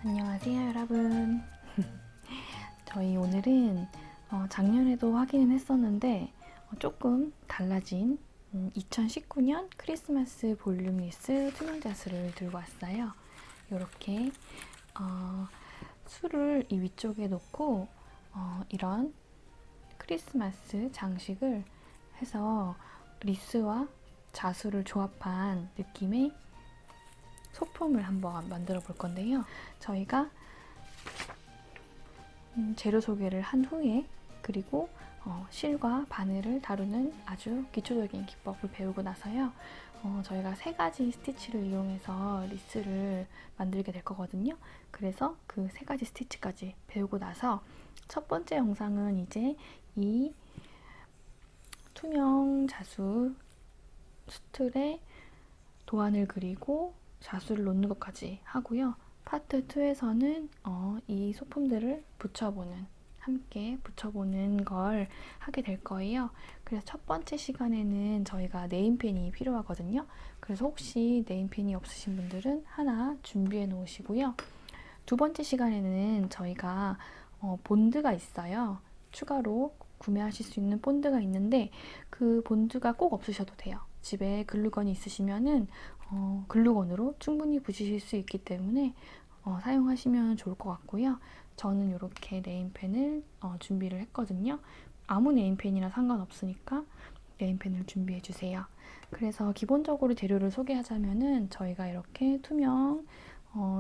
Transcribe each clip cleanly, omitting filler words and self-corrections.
안녕하세요 여러분. 저희 오늘은 작년에도 하기는 했었는데 조금 달라진 2019년 크리스마스 볼륨 리스 투명 자수를 들고 왔어요. 이렇게 술을 이 위쪽에 놓고 이런 크리스마스 장식을 해서 리스와 자수를 조합한 느낌의 소품을 한번 만들어 볼 건데요. 저희가 재료 소개를 한 후에 그리고 실과 바늘을 다루는 아주 기초적인 기법을 배우고 나서요. 저희가 3가지 스티치를 이용해서 리스를 만들게 될 거거든요. 그래서 그 3가지 스티치까지 배우고 나서 첫 번째 영상은 이제 이 투명 자수 수틀에 도안을 그리고 자수를 놓는 것까지 하고요. 파트 2에서는 이 소품들을 함께 붙여보는 걸 하게 될 거예요. 그래서 첫 번째 시간에는 저희가 네임펜이 필요하거든요. 그래서 혹시 네임펜이 없으신 분들은 하나 준비해 놓으시고요. 두 번째 시간에는 저희가 본드가 있어요. 추가로 구매하실 수 있는 본드가 있는데 그 본드가 꼭 없으셔도 돼요. 집에 글루건이 있으시면은 글루건으로 충분히 붙이실 수 있기 때문에 사용하시면 좋을 것 같고요. 저는 이렇게 네임펜을 준비를 했거든요. 아무 네임펜이나 상관없으니까 네임펜을 준비해 주세요. 그래서 기본적으로 재료를 소개하자면은 저희가 이렇게 투명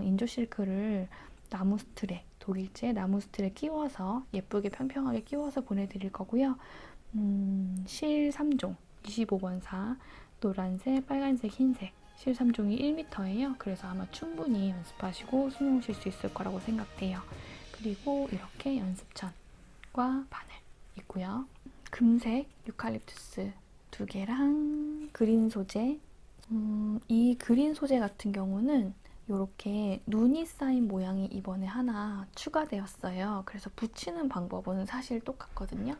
인조 실크를 나무 스트랩, 독일제 나무 스트랩에 끼워서 예쁘게 평평하게 끼워서 보내드릴 거고요. 실 3종 25번사 노란색, 빨간색, 흰색 실 3종이 1m예요. 그래서 아마 충분히 연습하시고 수놓으실 수 있을 거라고 생각돼요. 그리고 이렇게 연습천과 바늘 있고요. 금색 유칼립투스 2개랑 그린 소재. 이 그린 소재 같은 경우는 이렇게 눈이 쌓인 모양이 이번에 하나 추가되었어요. 그래서 붙이는 방법은 사실 똑같거든요.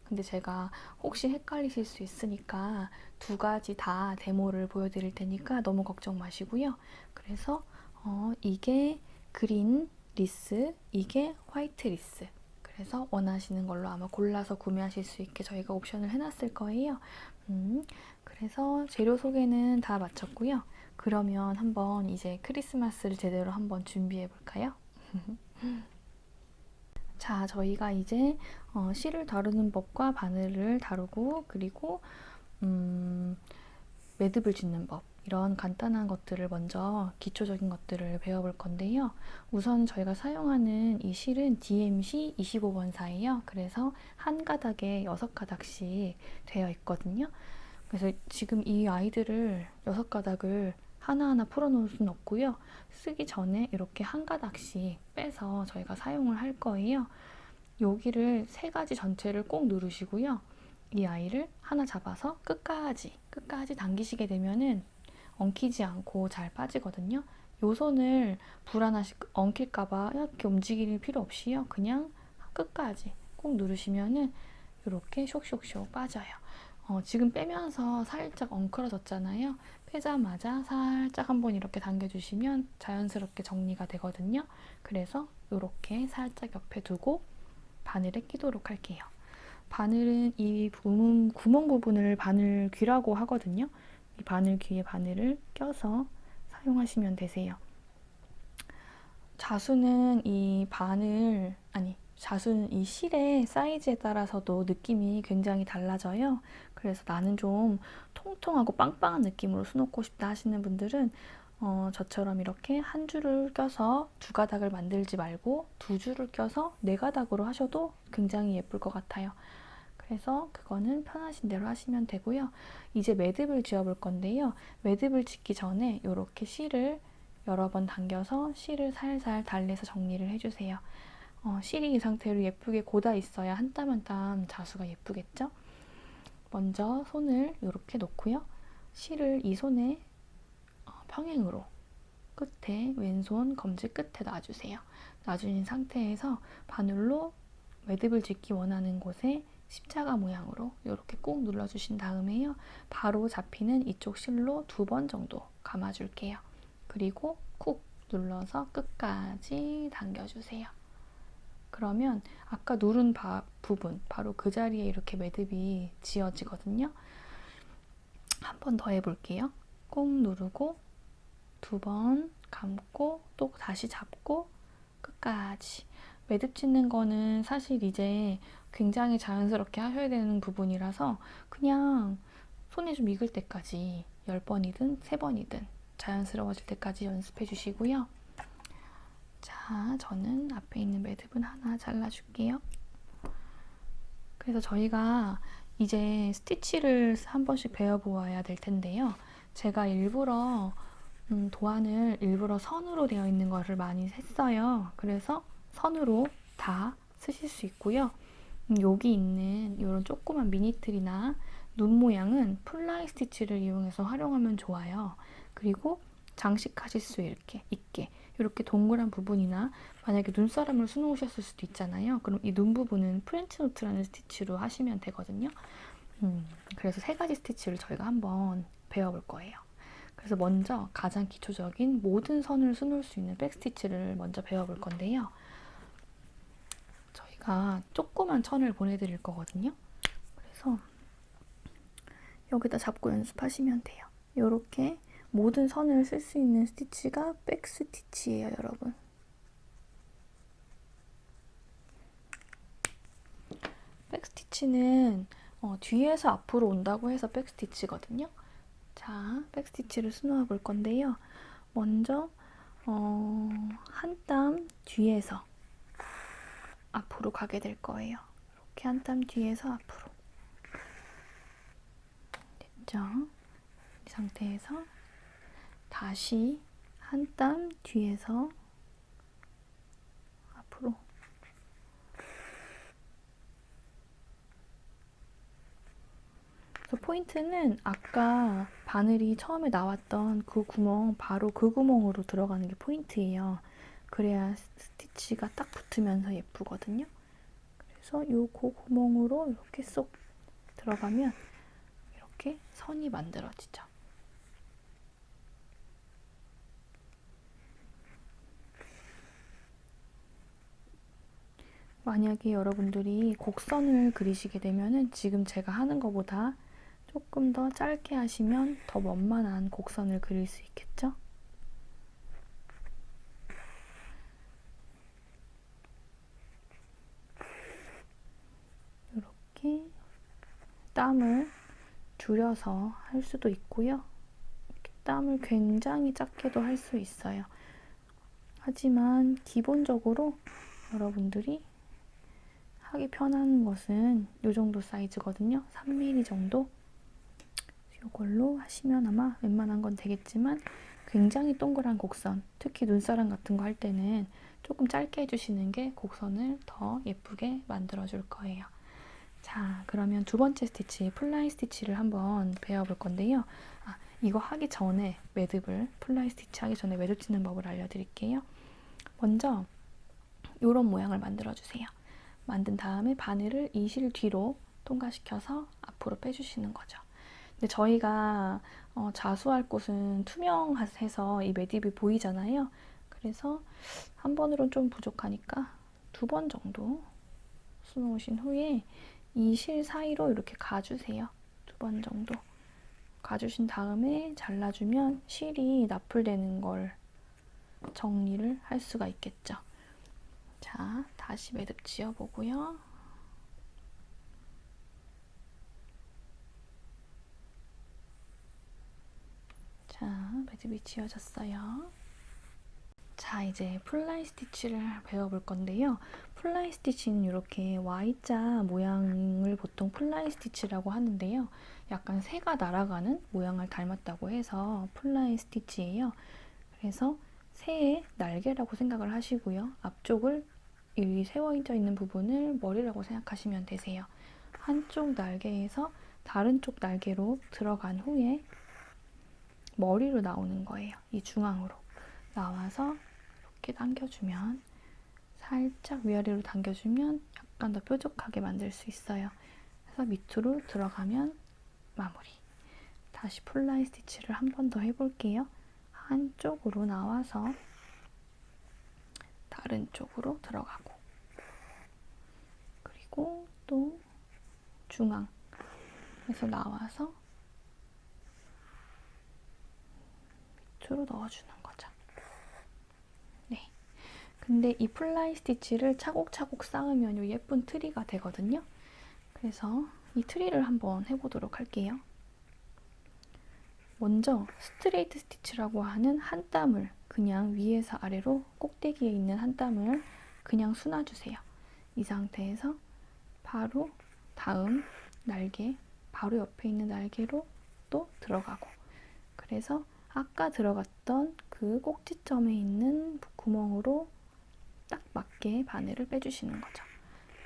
근데 제가 혹시 헷갈리실 수 있으니까 2가지 다 데모를 보여드릴 테니까 너무 걱정 마시고요. 그래서 이게 그린 리스, 이게 화이트 리스. 그래서 원하시는 걸로 아마 골라서 구매하실 수 있게 저희가 옵션을 해놨을 거예요. 그래서 재료 소개는 다 마쳤고요. 그러면 한번 이제 크리스마스를 제대로 한번 준비해 볼까요? 자, 저희가 이제 실을 다루는 법과 바늘을 다루고 그리고 매듭을 짓는 법 이런 간단한 것들을 먼저 기초적인 것들을 배워볼 건데요. 우선 저희가 사용하는 이 실은 DMC 25번사예요. 그래서 한 가닥에 6가닥씩 되어 있거든요. 그래서 지금 이 아이들을 6가닥을 하나하나 풀어놓을 수는 없고요. 쓰기 전에 이렇게 한 가닥씩 빼서 저희가 사용을 할 거예요. 여기를 3가지 전체를 꼭 누르시고요. 이 아이를 하나 잡아서 끝까지 당기시게 되면은 엉키지 않고 잘 빠지거든요. 요 손을 엉킬까봐 이렇게 움직일 필요 없이요. 그냥 끝까지 꼭 누르시면은 이렇게 쇽쇽쇽 빠져요. 지금 빼면서 살짝 엉클어졌잖아요. 빼자마자 살짝 한번 이렇게 당겨주시면 자연스럽게 정리가 되거든요. 그래서 이렇게 살짝 옆에 두고 바늘에 끼도록 할게요. 바늘은 이 구멍 부분을 바늘 귀라고 하거든요. 이 바늘 귀에 바늘을 껴서 사용하시면 되세요. 자수는 이 실의 사이즈에 따라서도 느낌이 굉장히 달라져요. 그래서 나는 좀 통통하고 빵빵한 느낌으로 수놓고 싶다 하시는 분들은 저처럼 이렇게 한 줄을 껴서 2가닥을 만들지 말고 2줄을 껴서 4가닥으로 하셔도 굉장히 예쁠 것 같아요. 그래서 그거는 편하신 대로 하시면 되고요. 이제 매듭을 지어볼 건데요. 매듭을 짓기 전에 이렇게 실을 여러 번 당겨서 실을 살살 달래서 정리를 해주세요. 실이 이 상태로 예쁘게 고다 있어야 한 땀 한 땀 자수가 예쁘겠죠? 먼저 손을 이렇게 놓고요. 실을 이 손에 평행으로 끝에 왼손 검지 끝에 놔주세요. 놔주신 상태에서 바늘로 매듭을 짓기 원하는 곳에 십자가 모양으로 이렇게 꾹 눌러주신 다음에요. 바로 잡히는 이쪽 실로 2번 정도 감아줄게요. 그리고 쿡 눌러서 끝까지 당겨주세요. 그러면 아까 누른 부분, 바로 그 자리에 이렇게 매듭이 지어지거든요. 한 번 더 해볼게요. 꾹 누르고 2번 감고 또 다시 잡고 끝까지. 매듭 짓는 거는 사실 이제 굉장히 자연스럽게 하셔야 되는 부분이라서 그냥 손에 좀 익을 때까지 10번이든 3번이든 자연스러워질 때까지 연습해 주시고요. 자, 저는 앞에 있는 매듭은 하나 잘라줄게요. 그래서 저희가 이제 스티치를 한 번씩 배워보아야 될 텐데요. 제가 일부러 도안을 일부러 선으로 되어 있는 거를 많이 했어요. 그래서 선으로 다 쓰실 수 있고요. 여기 있는 이런 조그만 미니틀이나 눈 모양은 플라이 스티치를 이용해서 활용하면 좋아요. 그리고 장식하실 수 있게 이렇게 동그란 부분이나 만약에 눈사람을 수놓으셨을 수도 있잖아요. 그럼 이 눈 부분은 프렌치 노트라는 스티치로 하시면 되거든요. 그래서 3가지 스티치를 저희가 한번 배워볼 거예요. 그래서 먼저 가장 기초적인 모든 선을 수놓을 수 있는 백스티치를 먼저 배워볼 건데요. 저희가 조그만 천을 보내드릴 거거든요. 그래서 여기다 잡고 연습하시면 돼요. 이렇게 모든 선을 쓸 수 있는 스티치가 백스티치예요, 여러분. 백스티치는 뒤에서 앞으로 온다고 해서 백스티치거든요. 자, 백스티치를 수놓아 볼 건데요. 먼저 한 땀 뒤에서 앞으로 가게 될 거예요. 이렇게 한 땀 뒤에서 앞으로. 됐죠? 이 상태에서 다시 한 땀 뒤에서 앞으로. 그래서 포인트는 아까 바늘이 처음에 나왔던 그 구멍, 바로 그 구멍으로 들어가는 게 포인트예요. 그래야 스티치가 딱 붙으면서 예쁘거든요. 그래서 요 그 구멍으로 이렇게 쏙 들어가면 이렇게 선이 만들어지죠. 만약에 여러분들이 곡선을 그리시게 되면은 지금 제가 하는 것보다 조금 더 짧게 하시면 더 원만한 곡선을 그릴 수 있겠죠? 이렇게 땀을 줄여서 할 수도 있고요. 이렇게 땀을 굉장히 작게도 할 수 있어요. 하지만 기본적으로 여러분들이 하기 편한 것은 이 정도 사이즈거든요. 3mm 정도. 이걸로 하시면 아마 웬만한 건 되겠지만 굉장히 동그란 곡선, 특히 눈사람 같은 거 할 때는 조금 짧게 해주시는 게 곡선을 더 예쁘게 만들어줄 거예요. 자, 그러면 두 번째 스티치, 플라이 스티치를 한번 배워볼 건데요. 이거 하기 전에 플라이 스티치 하기 전에 매듭 짓는 법을 알려드릴게요. 먼저 이런 모양을 만들어주세요. 만든 다음에 바늘을 이실 뒤로 통과시켜서 앞으로 빼주시는 거죠. 근데 저희가 자수할 곳은 투명해서 이 매듭이 보이잖아요. 그래서 한 번으로는 좀 부족하니까 2번 정도 수놓으신 후에 이 실 사이로 이렇게 가주세요. 2번 정도 가주신 다음에 잘라주면 실이 나풀되는 걸 정리를 할 수가 있겠죠. 자, 다시 매듭 지어보고요. 자, 매듭이 지어졌어요. 자, 이제 플라이 스티치를 배워볼 건데요. 플라이 스티치는 이렇게 Y자 모양을 보통 플라이 스티치라고 하는데요. 약간 새가 날아가는 모양을 닮았다고 해서 플라이 스티치예요. 그래서 새의 날개라고 생각을 하시고요. 앞쪽을 이 세워져 있는 부분을 머리라고 생각하시면 되세요. 한쪽 날개에서 다른 쪽 날개로 들어간 후에 머리로 나오는 거예요. 이 중앙으로 나와서 이렇게 당겨주면, 살짝 위아래로 당겨주면 약간 더 뾰족하게 만들 수 있어요. 그래서 밑으로 들어가면 마무리. 다시 플라이 스티치를 한 번 더 해볼게요. 한쪽으로 나와서 다른 쪽으로 들어가고, 그리고 또 중앙에서 나와서 밑으로 넣어주는 거죠. 네. 근데 이 플라이 스티치를 차곡차곡 쌓으면 요 예쁜 트리가 되거든요. 그래서 이 트리를 한번 해보도록 할게요. 먼저 스트레이트 스티치라고 하는 한 땀을 그냥 위에서 아래로 꼭대기에 있는 한 땀을 그냥 수놔주세요. 이 상태에서 바로 다음 날개, 바로 옆에 있는 날개로 또 들어가고, 그래서 아까 들어갔던 그 꼭지점에 있는 구멍으로 딱 맞게 바늘을 빼주시는 거죠.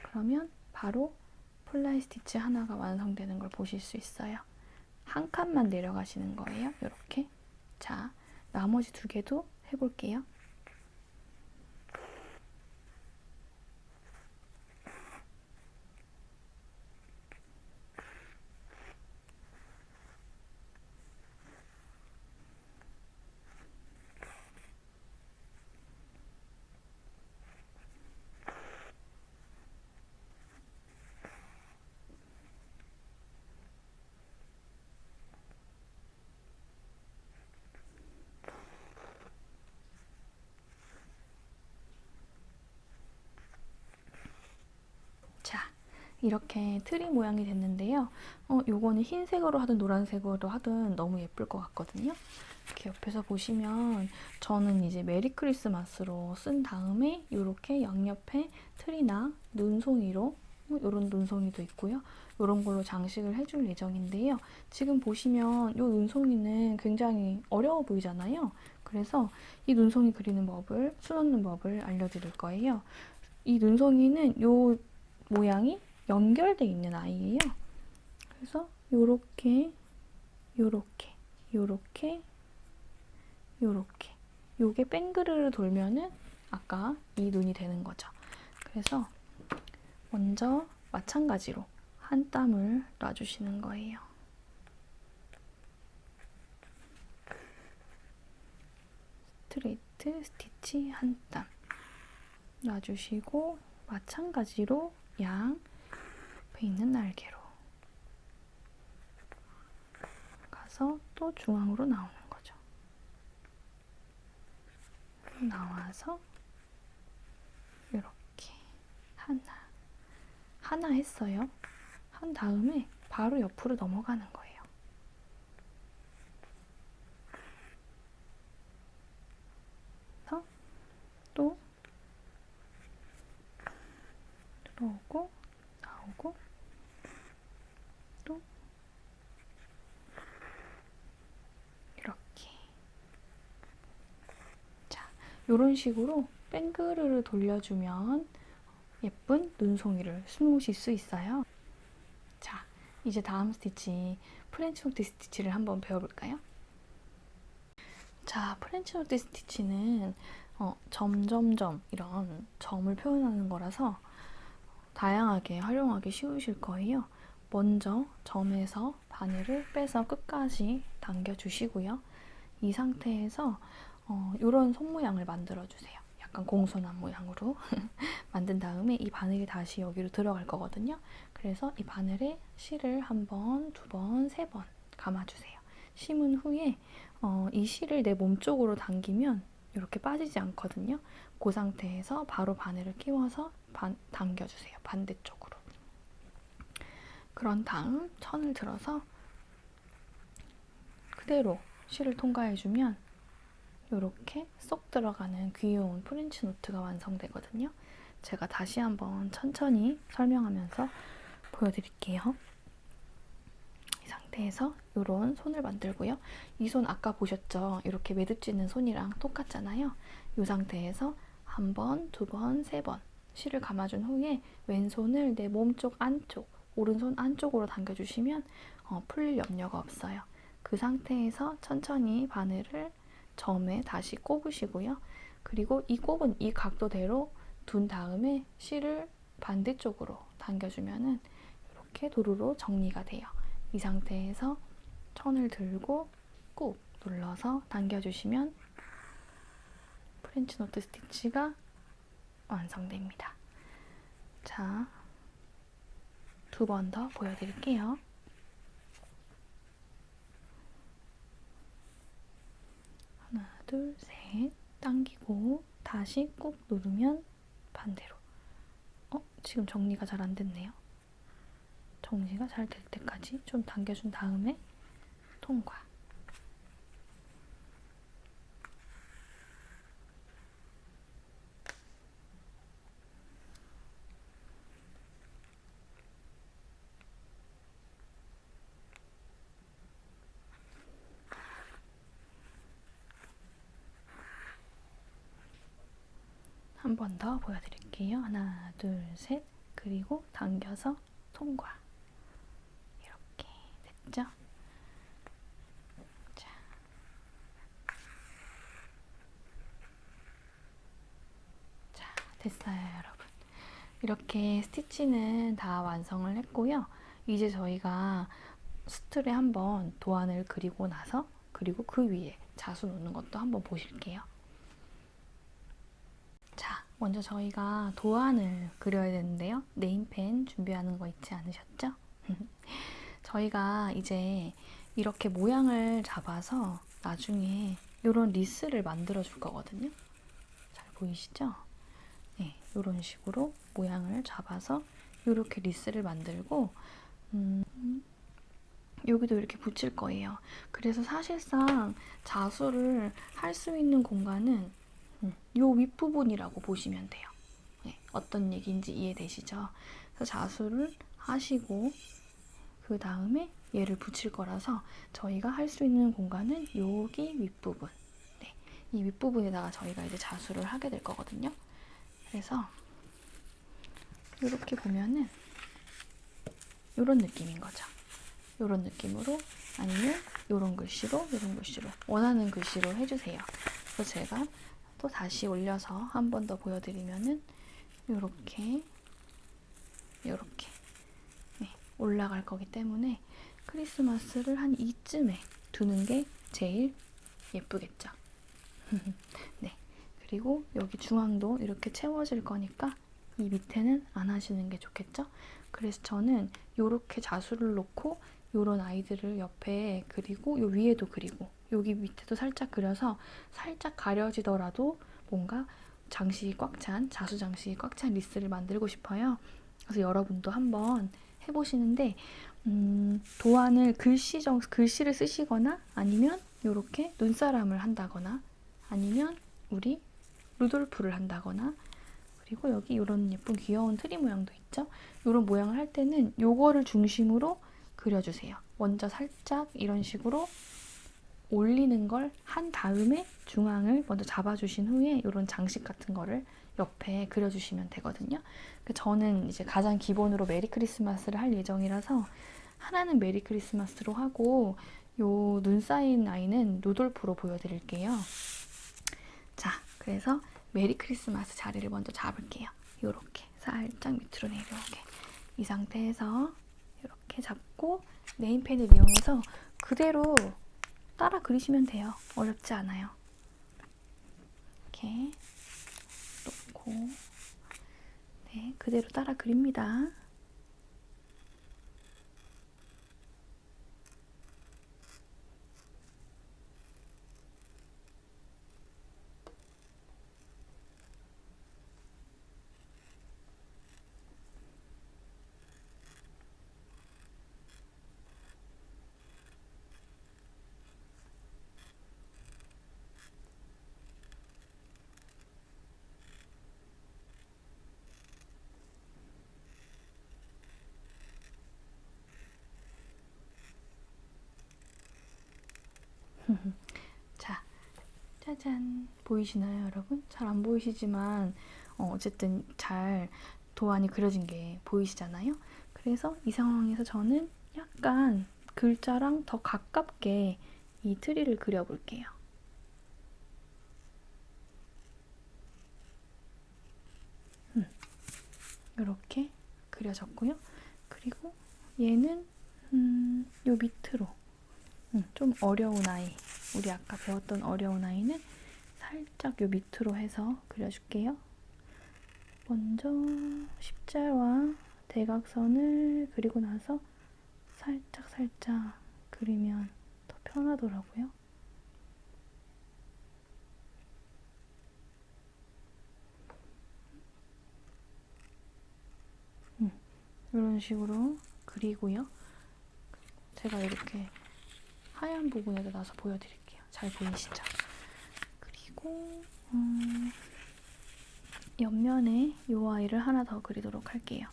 그러면 바로 플라이 스티치 하나가 완성되는 걸 보실 수 있어요. 한 칸만 내려가시는 거예요. 이렇게. 자, 나머지 두 개도 해볼게요. 자, 이렇게 트리 모양이 됐는데요. 요거는 흰색으로 하든 노란색으로 하든 너무 예쁠 것 같거든요. 이렇게 옆에서 보시면 저는 이제 메리 크리스마스로 쓴 다음에 이렇게 양옆에 트리나 눈송이로 이런 눈송이도 있고요. 이런 걸로 장식을 해줄 예정인데요. 지금 보시면 이 눈송이는 굉장히 어려워 보이잖아요. 그래서 이 눈송이 그리는 법을, 수놓는 법을 알려드릴 거예요. 이 눈송이는 이 모양이 연결되어 있는 아이예요. 그래서 요렇게 요렇게 요렇게 요렇게 요게 뺑그르르 돌면은 아까 이 눈이 되는 거죠. 그래서 먼저 마찬가지로 한 땀을 놔주시는 거예요. 스트레이트 스티치 한 땀 놔주시고, 마찬가지로 양 옆에 있는 날개로 가서 또 중앙으로 나오는 거죠. 나와서 이렇게 하나 했어요. 한 다음에 바로 옆으로 넘어가는 거예요. 그래서 또 들어오고 나오고 또 이렇게. 자, 이런 식으로 뺑그르르 돌려주면 예쁜 눈송이를 수놓으실 수 있어요. 자, 이제 다음 스티치 프렌치 노트 스티치를 한번 배워볼까요? 자, 프렌치 노트 스티치는 점점점 이런 점을 표현하는 거라서 다양하게 활용하기 쉬우실 거예요. 먼저 점에서 바늘을 빼서 끝까지 당겨주시고요. 이 상태에서 이런 손 모양을 만들어주세요. 약간 공손한 모양으로 만든 다음에 이 바늘이 다시 여기로 들어갈 거거든요. 그래서 이 바늘에 실을 한 번, 두 번, 세 번 감아주세요. 심은 후에 이 실을 내 몸 쪽으로 당기면 이렇게 빠지지 않거든요. 그 상태에서 바로 바늘을 끼워서 당겨주세요. 반대쪽으로. 그런 다음 천을 들어서 그대로 실을 통과해주면 이렇게 쏙 들어가는 귀여운 프렌치 노트가 완성되거든요. 제가 다시 한번 천천히 설명하면서 보여드릴게요. 이 상태에서 이런 손을 만들고요. 이 손 아까 보셨죠? 이렇게 매듭지는 손이랑 똑같잖아요. 이 상태에서 한 번, 두 번, 세 번 실을 감아준 후에 왼손을 내 몸쪽 안쪽, 오른손 안쪽으로 당겨주시면 풀릴 염려가 없어요. 그 상태에서 천천히 바늘을 점에 다시 꼽으시고요. 그리고 이 꼽은 이 각도대로 둔 다음에 실을 반대쪽으로 당겨주면은 이렇게 도루로 정리가 돼요. 이 상태에서 천을 들고 꾹 눌러서 당겨주시면 프렌치 노트 스티치가 완성됩니다. 자, 두 번 더 보여드릴게요. 하나, 둘, 셋. 당기고 다시 꾹 누르면 반대로. 지금 정리가 잘 안 됐네요. 정리가 잘 될 때까지 좀 당겨준 다음에 통과. 한 번 더 보여드릴게요. 하나, 둘, 셋. 그리고 당겨서 통과. 이렇게 됐죠? 자, 됐어요, 여러분. 이렇게 스티치는 다 완성을 했고요. 이제 저희가 수틀에 한번 도안을 그리고 나서 그리고 그 위에 자수 놓는 것도 한번 보실게요. 자, 먼저 저희가 도안을 그려야 되는데요. 네임펜 준비하는 거 잊지 않으셨죠? 저희가 이제 이렇게 모양을 잡아서 나중에 이런 리스를 만들어 줄 거거든요. 잘 보이시죠? 네, 이런 식으로 모양을 잡아서 이렇게 리스를 만들고 여기도 이렇게 붙일 거예요. 그래서 사실상 자수를 할 수 있는 공간은 이 윗부분이라고 보시면 돼요. 네, 어떤 얘기인지 이해되시죠? 그래서 자수를 하시고 그 다음에 얘를 붙일 거라서 저희가 할 수 있는 공간은 여기 윗부분. 네, 이 윗부분에다가 저희가 이제 자수를 하게 될 거거든요. 그래서 이렇게 보면은 이런 느낌인 거죠. 이런 느낌으로 아니면 이런 글씨로 원하는 글씨로 해주세요. 그래서 제가 또 다시 올려서 한 번 더 보여드리면은 이렇게 네, 올라갈 거기 때문에 크리스마스를 한 이쯤에 두는 게 제일 예쁘겠죠. 네, 그리고 여기 중앙도 이렇게 채워질 거니까 이 밑에는 안 하시는 게 좋겠죠. 그래서 저는 이렇게 자수를 놓고 이런 아이들을 옆에 그리고 요 위에도 그리고 여기 밑에도 살짝 그려서 살짝 가려지더라도 뭔가 장식이 꽉 찬, 자수 장식이 꽉 찬 리스를 만들고 싶어요. 그래서 여러분도 한번 해보시는데 도안을 글씨를 쓰시거나 아니면 이렇게 눈사람을 한다거나 아니면 우리 루돌프를 한다거나 그리고 여기 이런 예쁜 귀여운 트리 모양도 있죠? 이런 모양을 할 때는 요거를 중심으로 그려주세요. 먼저 살짝 이런 식으로 올리는 걸 한 다음에 중앙을 먼저 잡아주신 후에 이런 장식 같은 거를 옆에 그려주시면 되거든요. 저는 이제 가장 기본으로 메리 크리스마스를 할 예정이라서 하나는 메리 크리스마스로 하고 요 눈 쌓인 아이는 루돌프로 보여드릴게요. 자, 그래서 메리 크리스마스 자리를 먼저 잡을게요. 요렇게 살짝 밑으로 내려오게. 이 상태에서 이렇게 잡고 네임펜을 이용해서 그대로 따라 그리시면 돼요. 어렵지 않아요. 이렇게 놓고 네, 그대로 따라 그립니다. 자, 짜잔. 보이시나요, 여러분? 잘 안 보이시지만 어쨌든 잘 도안이 그려진 게 보이시잖아요? 그래서 이 상황에서 저는 약간 글자랑 더 가깝게 이 트리를 그려볼게요. 이렇게 그려졌고요. 그리고 얘는 요 밑으로 좀 어려운 아이, 우리 아까 배웠던 어려운 아이는 살짝 요 밑으로 해서 그려줄게요. 먼저 십자와 대각선을 그리고 나서 살짝 그리면 더 편하더라고요. 이런 식으로 그리고요. 제가 이렇게 하얀 부분에다 놔서 보여드릴게요. 잘 보이시죠? 그리고 옆면에 이 아이를 하나 더 그리도록 할게요.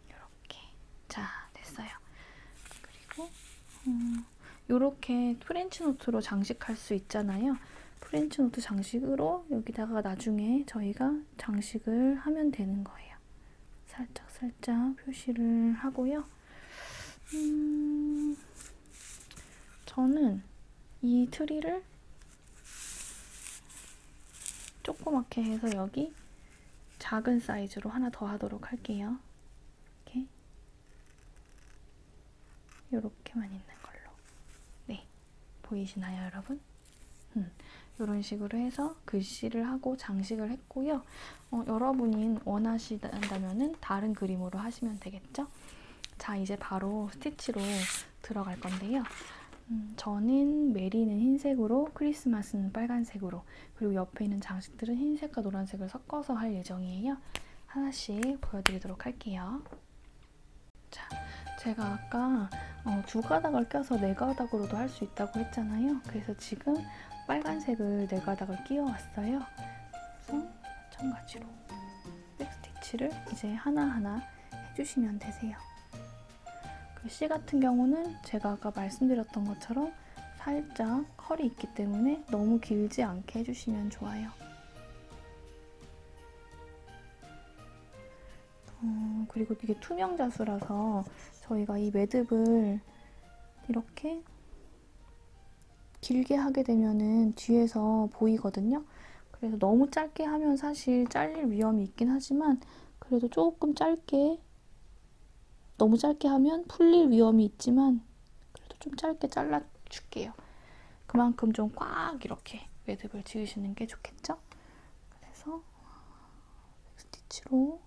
이렇게. 자, 됐어요. 그리고 이렇게 프렌치 노트로 장식할 수 있잖아요. 프렌치 노트 장식으로 여기다가 나중에 저희가 장식을 하면 되는 거예요. 살짝 표시를 하고요. 저는 이 트리를 조그맣게 해서 여기 작은 사이즈로 하나 더 하도록 할게요. 이렇게만 있는 걸로. 네, 보이시나요, 여러분? 이런 식으로 해서 글씨를 하고 장식을 했고요. 여러분이 원하신다면 다른 그림으로 하시면 되겠죠? 자, 이제 바로 스티치로 들어갈 건데요. 저는 메리는 흰색으로, 크리스마스는 빨간색으로, 그리고 옆에 있는 장식들은 흰색과 노란색을 섞어서 할 예정이에요. 하나씩 보여드리도록 할게요. 자, 제가 아까 두 가닥을 껴서 네 가닥으로도 할 수 있다고 했잖아요. 그래서 지금 빨간색을 네 가닥을 끼워왔어요. 그래서 마찬가지로 백스티치를 이제 하나하나 해주시면 되세요. 글씨 같은 경우는 제가 아까 말씀드렸던 것처럼 살짝 컬이 있기 때문에 너무 길지 않게 해주시면 좋아요. 그리고 이게 투명 자수라서 저희가 이 매듭을 이렇게 길게 하게 되면은 뒤에서 보이거든요. 그래서 너무 짧게 하면 사실 잘릴 위험이 있긴 하지만 그래도 조금 짧게, 너무 짧게 하면 풀릴 위험이 있지만 그래도 좀 짧게 잘라줄게요. 그만큼 좀 꽉 이렇게 매듭을 지으시는 게 좋겠죠? 그래서 스티치로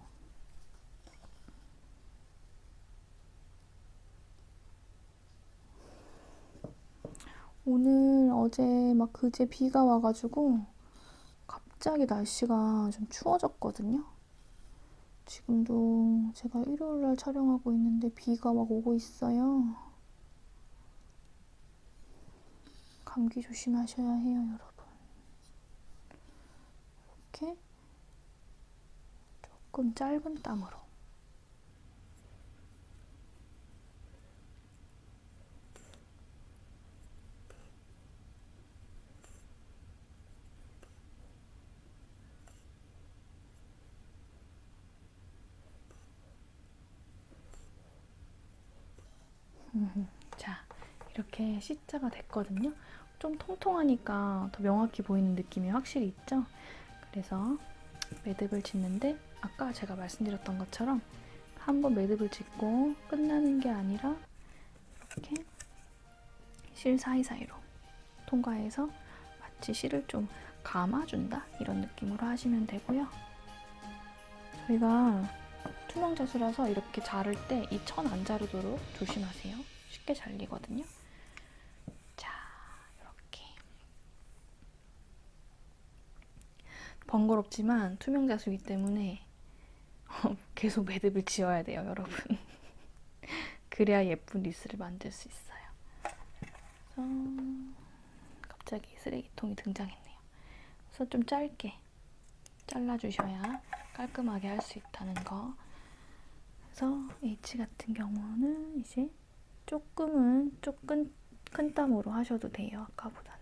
오늘 어제 막 그제 비가 와가지고 갑자기 날씨가 좀 추워졌거든요. 지금도 제가 일요일날 촬영하고 있는데 비가 막 오고 있어요. 감기 조심하셔야 해요, 여러분. 이렇게 조금 짧은 땀으로. 자, 이렇게 C자가 됐거든요. 좀 통통하니까 더 명확히 보이는 느낌이 확실히 있죠? 그래서 매듭을 짓는데 아까 제가 말씀드렸던 것처럼 한번 매듭을 짓고 끝나는 게 아니라 이렇게 실 사이사이로 통과해서 마치 실을 좀 감아준다 이런 느낌으로 하시면 되고요. 저희가 투명 자수라서 이렇게 자를 때 이 천 안 자르도록 조심하세요. 쉽게 잘리거든요. 자, 이렇게 번거롭지만 투명 자수이기 때문에 계속 매듭을 지어야 돼요, 여러분. 그래야 예쁜 리스를 만들 수 있어요. 그래서 갑자기 쓰레기통이 등장했네요. 그래서 좀 짧게 잘라주셔야 깔끔하게 할 수 있다는 거. 그래서 H 같은 경우는 이제 조금 큰 땀으로 하셔도 돼요, 아까보다는.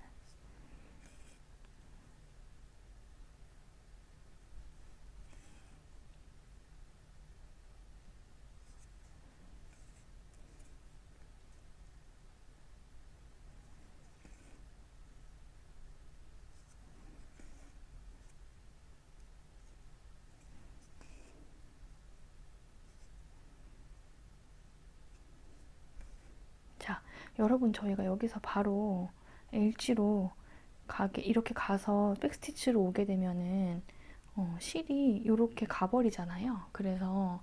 자, 여러분 저희가 여기서 바로 L지로 이렇게 가서 백스티치로 오게 되면은 실이 이렇게 가버리잖아요. 그래서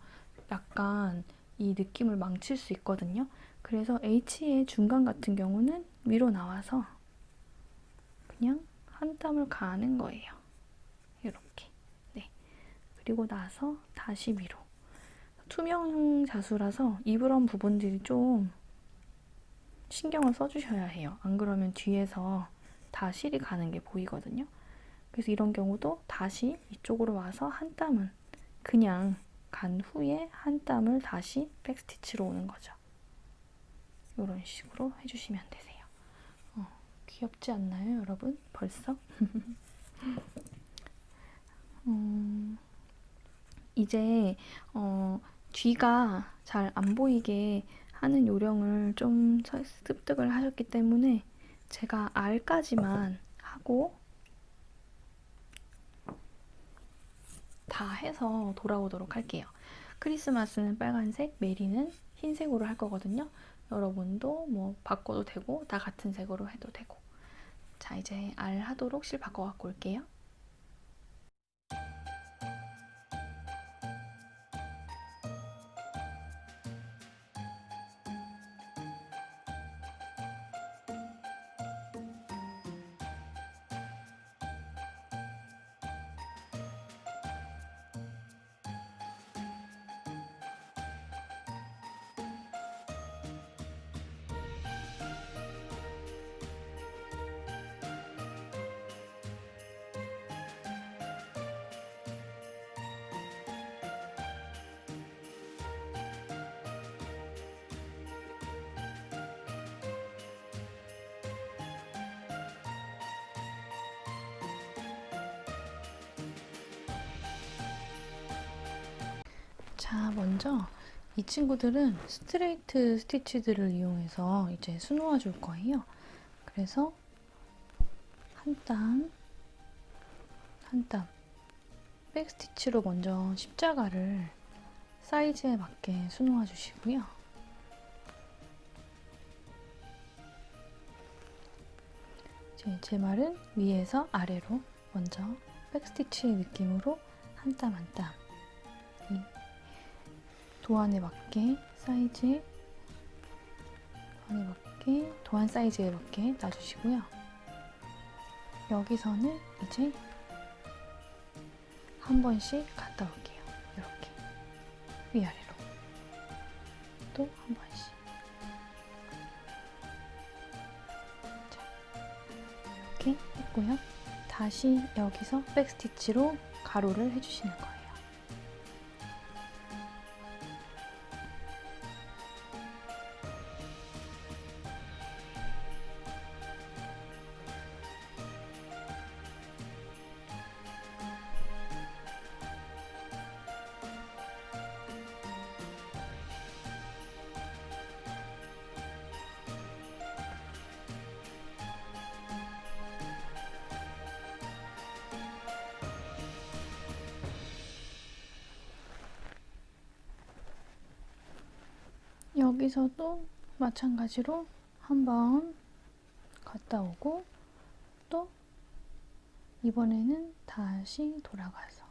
약간 이 느낌을 망칠 수 있거든요. 그래서 H의 중간 같은 경우는 위로 나와서 그냥 한 땀을 가는 거예요. 이렇게. 네. 그리고 나서 다시 위로. 투명 자수라서 입으런 부분들이 좀 신경을 써주셔야 해요. 안 그러면 뒤에서 다 실이 가는 게 보이거든요. 그래서 이런 경우도 다시 이쪽으로 와서 한 땀은 그냥 간 후에 한 땀을 다시 백스티치로 오는 거죠. 이런 식으로 해주시면 되세요. 귀엽지 않나요, 여러분? 벌써? 이제 뒤가 잘 안 보이게 하는 요령을 좀 습득을 하셨기 때문에 제가 R까지만 하고 다 해서 돌아오도록 할게요. 크리스마스는 빨간색, 메리는 흰색으로 할 거거든요. 여러분도 뭐 바꿔도 되고 다 같은 색으로 해도 되고. 자, 이제 R 하도록 실 바꿔 갖고 올게요. 자, 먼저 이 친구들은 스트레이트 스티치들을 이용해서 이제 수놓아 줄 거예요. 그래서 한 땀, 한 땀 백스티치로 먼저 십자가를 사이즈에 맞게 수놓아 주시고요. 제 말은 위에서 아래로 먼저 백스티치의 느낌으로 한 땀 한 땀 이 도안에 맞게 도안 사이즈에 맞게 놔주시고요. 여기서는 이제 한 번씩 갔다 올게요. 이렇게 위아래로 또 한 번씩. 자, 이렇게 했고요. 다시 여기서 백스티치로 가로를 해주시는 거예요. 여기서도 마찬가지로 한번 갔다 오고 또 이번에는 다시 돌아가서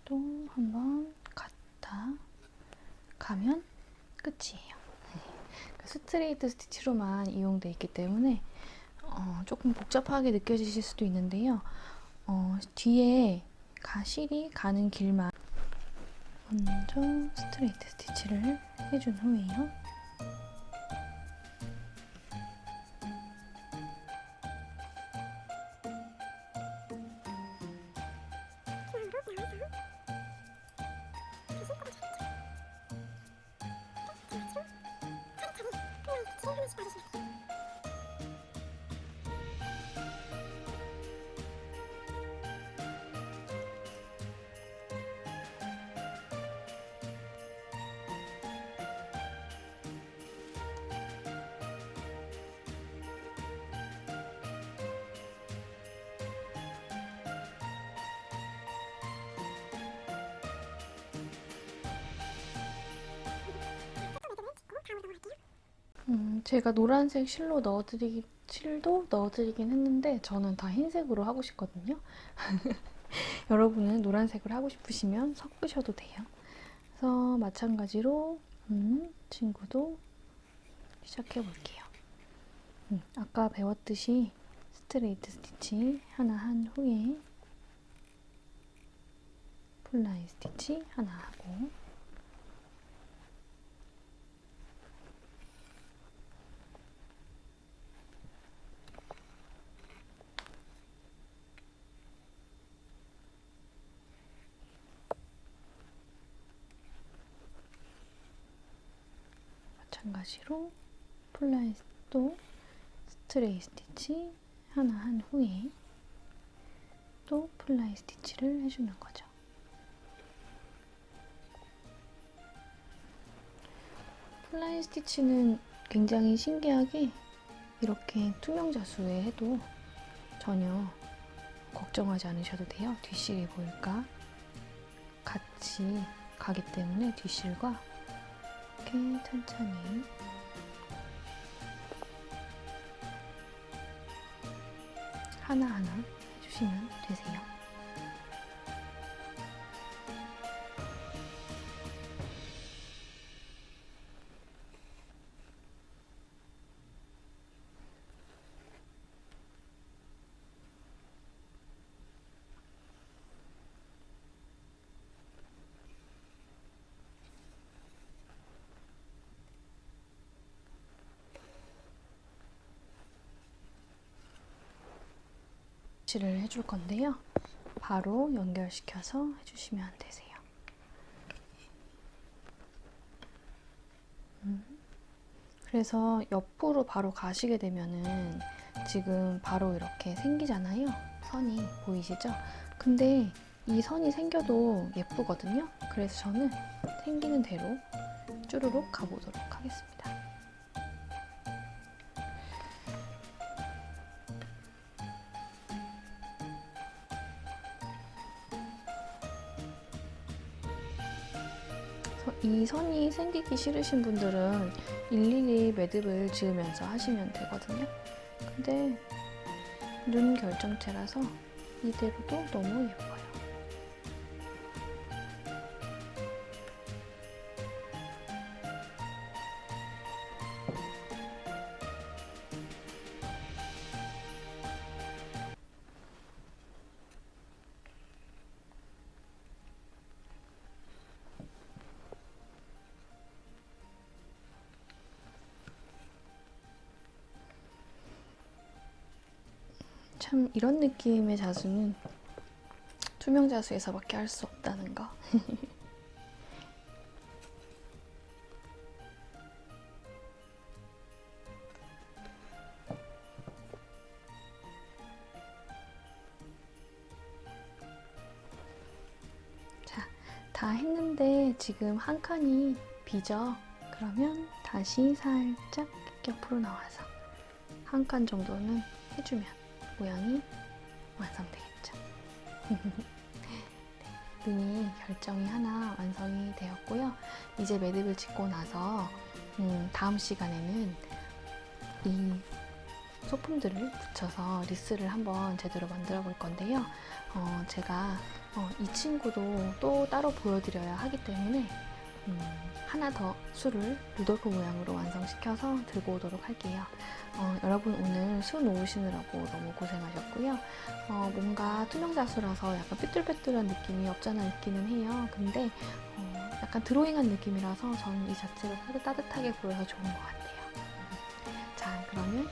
또 한번 갔다 가면 끝이에요. 스트레이트 스티치로만 이용되어 있기 때문에 조금 복잡하게 느껴지실 수도 있는데요. 뒤에 실이 가는 길만 먼저 스트레이트 스티치를 해준 후에요. 제가 노란색 실도 넣어드리긴 했는데 저는 다 흰색으로 하고 싶거든요. 여러분은 노란색으로 하고 싶으시면 섞으셔도 돼요. 그래서 마찬가지로 친구도 시작해 볼게요. 아까 배웠듯이 스트레이트 스티치 하나 한 후에 풀라인 스티치 하나 하고 마찬가지로 풀라인 또 스트레이트 스티치 하나 한 후에 또 풀라인 스티치를 해주는 거죠. 풀라인 스티치는 굉장히 신기하게 이렇게 투명 자수에 해도 전혀 걱정하지 않으셔도 돼요. 뒷실이 보일까? 같이 가기 때문에 뒷실과 이렇게 천천히 하나하나 해주시면 되세요. 를 해줄 건데요. 바로 연결시켜서 해주시면 되세요. 그래서 옆으로 바로 가시게 되면은 지금 바로 이렇게 생기잖아요. 선이 보이시죠? 근데 이 선이 생겨도 예쁘거든요. 그래서 저는 생기는 대로 쭈루룩 가보도록 하겠습니다. 이 선이 생기기 싫으신 분들은 일일이 매듭을 지으면서 하시면 되거든요. 근데 눈 결정체라서 이대로도 너무 예뻐요. 참 이런 느낌의 자수는 투명 자수에서밖에 할 수 없다는 거. 자, 다 했는데 지금 한 칸이 비죠? 그러면 다시 살짝 옆으로 나와서 한 칸 정도는 해주면 모양이 완성되겠죠. 네, 눈이 결정이 하나 완성이 되었고요. 이제 매듭을 짓고 나서 다음 시간에는 이 소품들을 붙여서 리스를 한번 제대로 만들어 볼 건데요. 제가 이 친구도 또 따로 보여드려야 하기 때문에 하나 더 수를 루돌프 모양으로 완성시켜서 들고 오도록 할게요. 여러분 오늘 수 놓으시느라고 너무 고생하셨고요. 뭔가 투명 자수라서 약간 삐뚤빼뚤한 느낌이 없잖아 있기는 해요. 근데 약간 드로잉한 느낌이라서 저는 이 자체가 따뜻하게 보여서 좋은 것 같아요. 자, 그러면